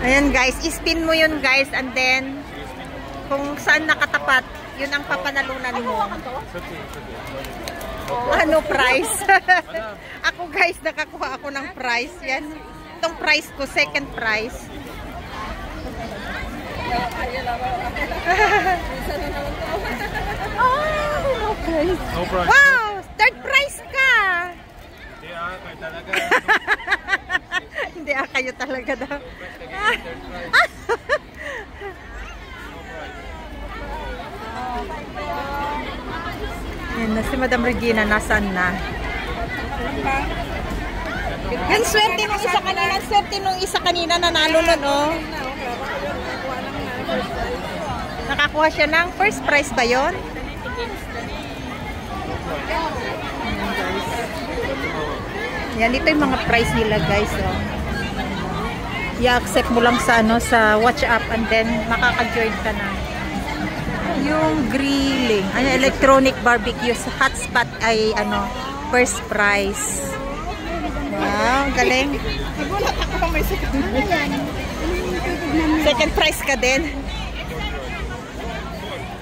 Ayan guys, ispin mo yun guys, and then kung saan nakatapat, yun ang papanalunan mo. Ano prize? Ako guys, nakakuha ako ng prize. Yan. Itong prize ko, second prize. Oh, no prize. No prize. Wow, third prize ka. Kayo talaga. Hindi kayo talaga daw. Yan na si Madam Regina, nasaan na? Yan, swerte nung isa kanina. Swerte nung isa kanina, nanalo na, no? Nakakuha siya ng first prize ba yun? Yan, dito yung mga prize nila, guys. Oh. I-accept mo lang sa, ano, sa WhatsApp and then makaka-join ka na. Yung grilling, electronic barbecue sa hotspot ay ano, first prize. Wow, galing. Nagulat ako pa may second prize. Second prize ka din.